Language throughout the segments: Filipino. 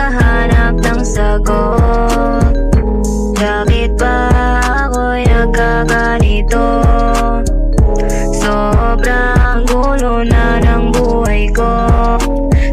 kahanap ng sagot. Bakit ba ako'y nagkaganito? Sobrang gulo na ng buhay ko.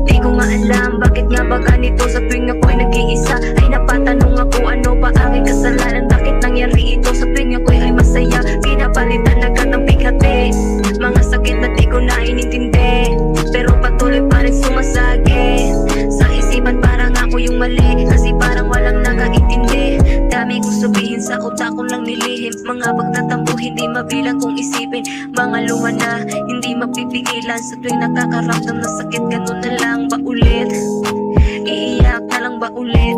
Di ko nga alam bakit nga ba ganito. Sa tuwing ako'y nag-iisa ay napatanong ako, ano ba aking kasalanan? Bakit nangyari ito? Sa tuwing ako'y ay masaya, pinapalitan agad ng bighati. Mga sakit na di ko na inintindi, pero patuloy pa rin sumasagi. Sa isipan parang ako yung mali, kasi parang walang nakaintindi. Dami kong sabihin sa utak ko lang nilihim. Mga pagtatampo hindi mabilang kong isipin. Mga luma na hindi mapipigilan. Sa tuwing nakakaramdam ng sakit, ganun na lang ba ulit? Iiyak na lang ba ulit?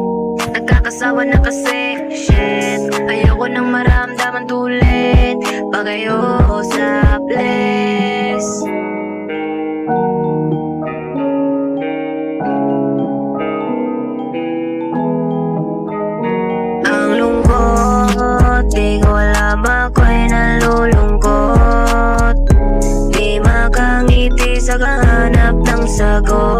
Nagkakasawa na kasi, shit. Ayoko nang maramdaman tulit. Pag ayoko sa bless. Ang lungkot, di ko alam ako'y nalulungkot. Di makangiti sa kahanap ng sagot.